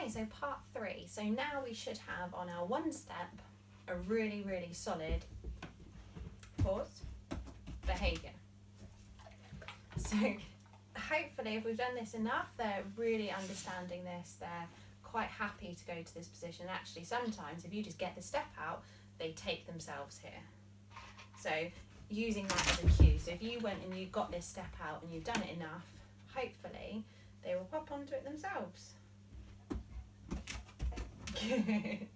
Okay, so part 3. So now we should have on our one step a really, really solid pause behaviour. So hopefully if we've done this enough, they're really understanding this, they're quite happy to go to this position. Actually, sometimes if you just get the step out, they take themselves here. So using that as a cue. So if you went and you got this step out and you've done it enough, hopefully they will pop onto it themselves. Good.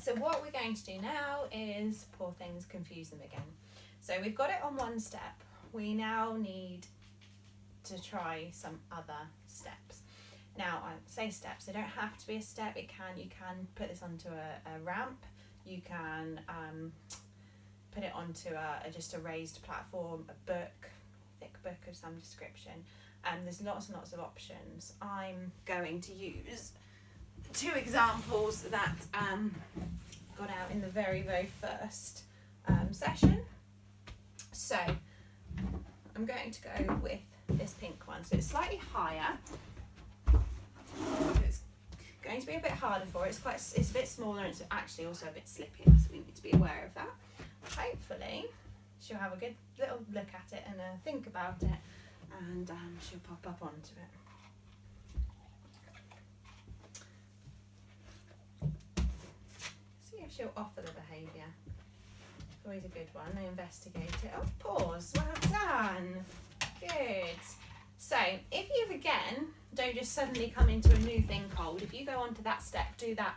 So what we're going to do now is, poor things, confuse them again. So we've got it on one step. We now need to try some other steps. Now, I say steps, they don't have to be a step. You can put this onto a ramp. You can put it onto just a raised platform, a book, thick book of some description. There's lots and lots of options. I'm going to use 2 examples that got out in the very, very first session. So I'm going to go with this pink one. So it's slightly higher. It's going to be a bit harder for it. It's a bit smaller and it's actually also a bit slippier, so we need to be aware of that. Hopefully she'll have a good little look at it and think about it, and she'll pop up onto it. See if she'll offer the behaviour. It's always a good one. They investigate it. Oh, pause. Well done. Good. So if you've again, don't just suddenly come into a new thing cold. If you go onto that step, do that,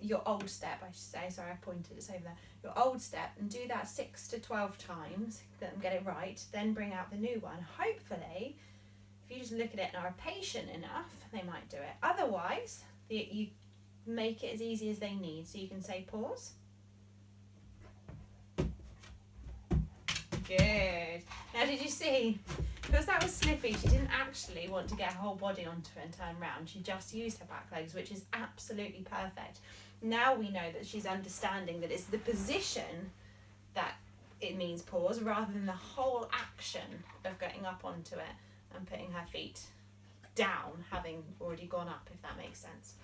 your old step I should say, sorry I pointed, it's over there, your old step, and do that 6 to 12 times, get it right, then bring out the new one. Hopefully, if you just look at it and are patient enough, they might do it. Otherwise, you make it as easy as they need. So you can say pause. Good. Now did you see, because that was slippy, she didn't actually want to get her whole body onto it and turn round. She just used her back legs, which is absolutely perfect. Now we know that she's understanding that it's the position that it means pause, rather than the whole action of getting up onto it and putting her feet down, having already gone up, if that makes sense.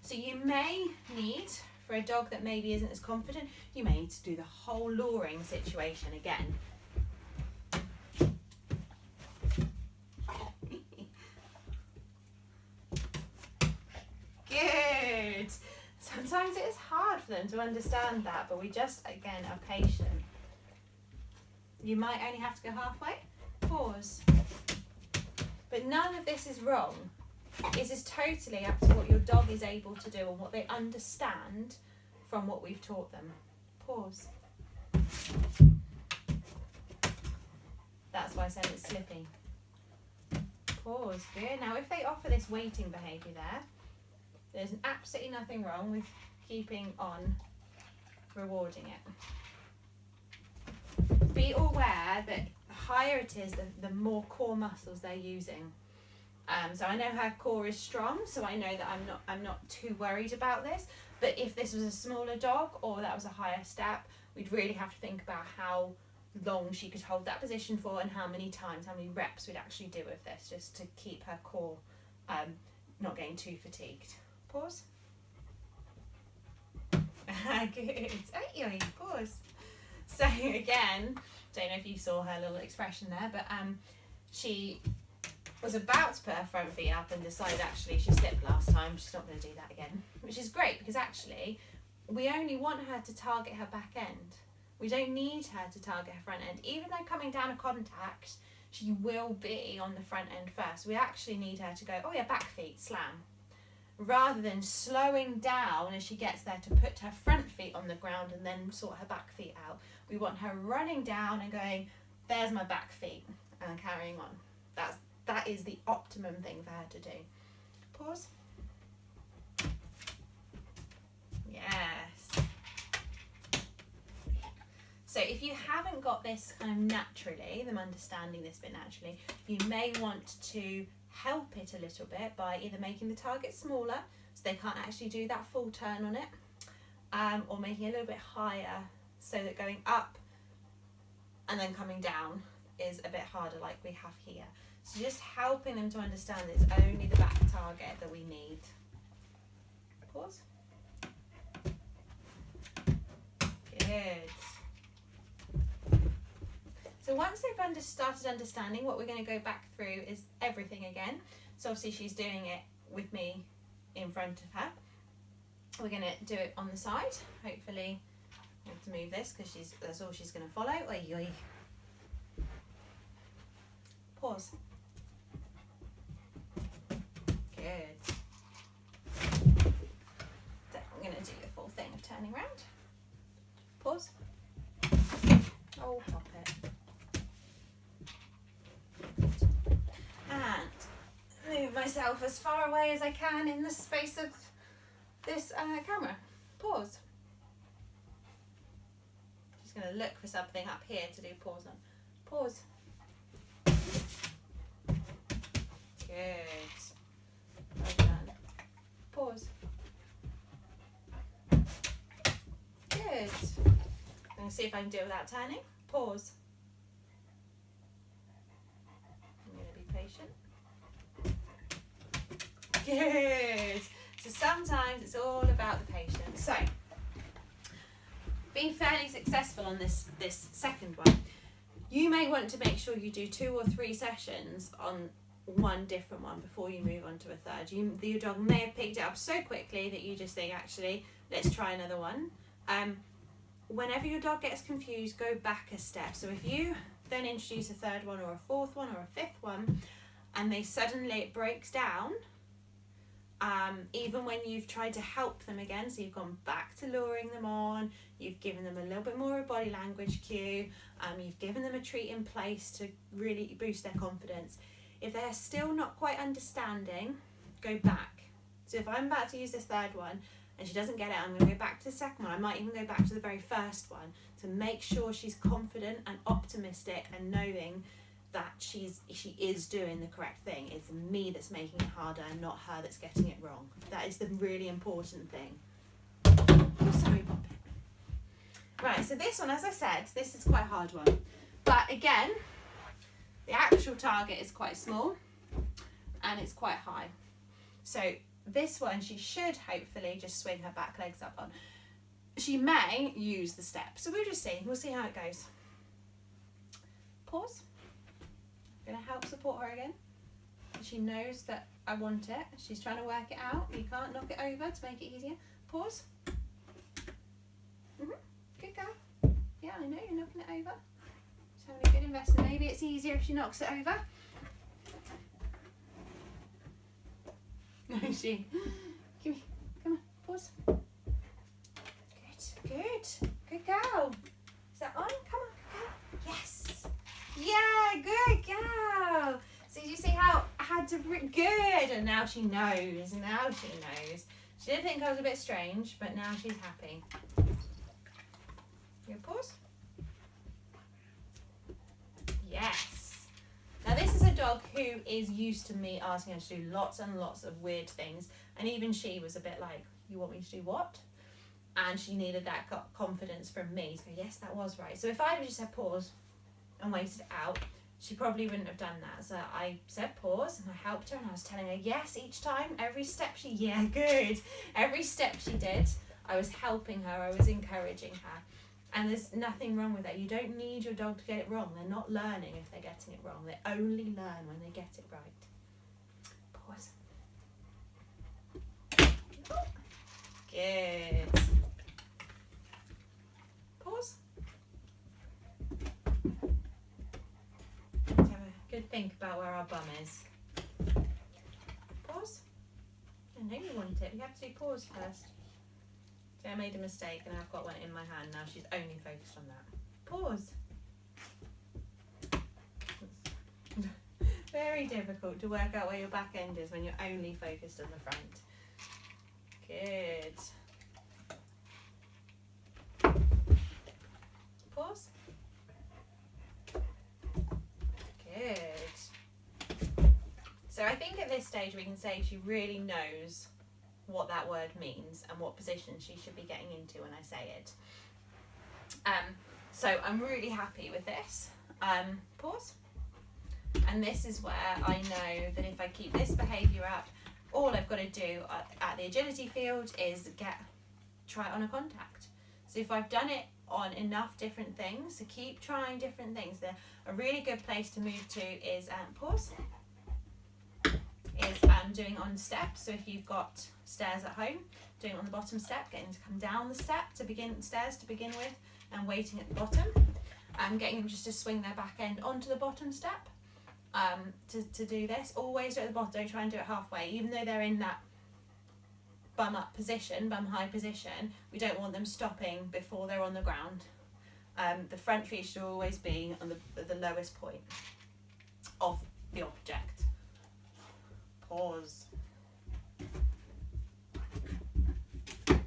So you may need, for a dog that maybe isn't as confident, you may need to do the whole luring situation again. Good. Sometimes it is hard for them to understand that, but we just, again, are patient. You might only have to go halfway. Pause. But none of this is wrong. This is totally up to what your dog is able to do and what they understand from what we've taught them. Pause. That's why I said it's slippy. Pause. Good. Now if they offer this waiting behaviour there's absolutely nothing wrong with keeping on rewarding it. Be aware that the higher it is, the more core muscles they're using. So I know her core is strong, so I know that I'm not too worried about this. But if this was a smaller dog or that was a higher step, we'd really have to think about how long she could hold that position for and how many times, how many reps we'd actually do with this, just to keep her core not getting too fatigued. Pause. Good. Pause. So again, don't know if you saw her little expression there, but she was about to put her front feet up and decided actually she slipped last time, she's not going to do that again, which is great because actually we only want her to target her back end. We don't need her to target her front end. Even though coming down a contact, she will be on the front end first. We actually need her to go, oh yeah, back feet, slam. Rather than slowing down as she gets there to put her front feet on the ground and then sort her back feet out. We want her running down and going, there's my back feet, and carrying on. That is the optimum thing for her to do. Pause. Yes. So if you haven't got this kind of naturally, them understanding this bit naturally, you may want to help it a little bit by either making the target smaller so they can't actually do that full turn on it, or making it a little bit higher so that going up and then coming down is a bit harder like we have here. So just helping them to understand it's only the back target that we need. Pause. Good. So once they've started understanding, what we're going to go back through is everything again. So obviously she's doing it with me in front of her. We're going to do it on the side. Hopefully, I have to move this because that's all she's going to follow. Oy, oy. Pause. Good. So I'm going to do the full thing of turning around. Pause. Oh, pop it. And move myself as far away as I can in the space of this camera. Pause. Just going to look for something up here to do pause on. Pause. Good. Well done. Pause. Good. I'm going to see if I can do it without turning. Pause. I'm going to be patient. Good. So sometimes it's all about the patience. So, being fairly successful on this second one, you may want to make sure you do 2 or 3 sessions on one different one before you move on to a third. Your dog may have picked it up so quickly that you just think, actually, let's try another one. Whenever your dog gets confused, go back a step. So if you then introduce a third one or a fourth one or a fifth one, and it breaks down, even when you've tried to help them again, so you've gone back to luring them on, you've given them a little bit more of a body language cue, you've given them a treat in place to really boost their confidence. If they're still not quite understanding, go back. So if I'm about to use this third one and she doesn't get it, I'm going to go back to the second one. I might even go back to the very first one to make sure she's confident and optimistic and knowing that she is doing the correct thing. It's me that's making it harder and not her that's getting it wrong. That is the really important thing. Oh, sorry, Pop it. Right, so this one, as I said, this is quite a hard one. But again, the actual target is quite small and it's quite high. So this one, she should hopefully just swing her back legs up on. She may use the step. So we'll just see. We'll see how it goes. Pause. I'm going to help support her again. She knows that I want it. She's trying to work it out. You can't knock it over to make it easier. Pause. Good girl. Yeah, I know you're knocking it over. She's having a good investment. Maybe it's easier if she knocks it over. No, she. Give me. Come on. Pause. Good girl. Is that on? Come on. Yes. Yeah, good girl. So you see how I had to good, and now she knows. Now she knows. She did think I was a bit strange, but now she's happy. You pause. Yes. Now this is a dog who is used to me asking her to do lots and lots of weird things, and even she was a bit like, "You want me to do what?" And she needed that confidence from me to go, "Yes, that was right." So if I had just said pause and waited out, she probably wouldn't have done that. So I said pause and I helped her and I was telling her yes each time. Every step every step she did, I was helping her, I was encouraging her. And there's nothing wrong with that. You don't need your dog to get it wrong. They're not learning if they're getting it wrong. They only learn when they get it right. Pause. Good. Pause. Let's have a good think about where our bum is. Pause. I know you want it. We have to do pause first. See, I made a mistake and I've got one in my hand now. She's only focused on that. Pause. Very difficult to work out where your back end is when you're only focused on the front. Good. Pause. Good. So I think at this stage we can say she really knows what that word means and what position she should be getting into when I say it. So I'm really happy with this. Pause. And this is where I know that if I keep this behaviour up, all I've got to do at the agility field is try it on a contact. So if I've done it on enough different things, so keep trying different things. A really good place to move to is pause. Is doing on steps. So if you've got stairs at home, doing it on the bottom step, getting them to come down the step to begin with, and waiting at the bottom, getting them just to swing their back end onto the bottom step. To do this, always do it at the bottom. Don't try and do it halfway, even though they're in that bum up position, bum high position. We don't want them stopping before they're on the ground. The front feet should always be on the lowest point of the object. Pause. Good.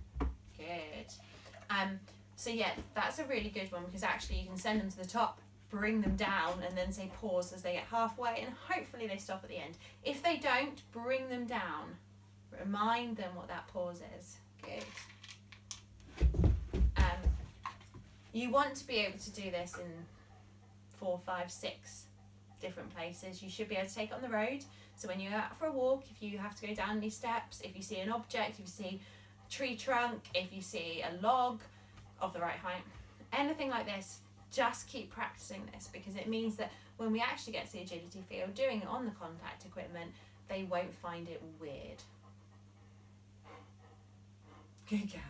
So yeah, that's a really good one, because actually you can send them to the top, bring them down, and then say pause as they get halfway, and hopefully they stop at the end. If they don't, bring them down. Remind them what that pause is. Good. You want to be able to do this in 4, 5, 6 different places. You should be able to take it on the road. So when you're out for a walk, if you have to go down any steps, if you see an object, if you see a tree trunk, if you see a log of the right height, anything like this, just keep practicing this, because it means that when we actually get to the agility field, doing it on the contact equipment, they won't find it weird. Good girl.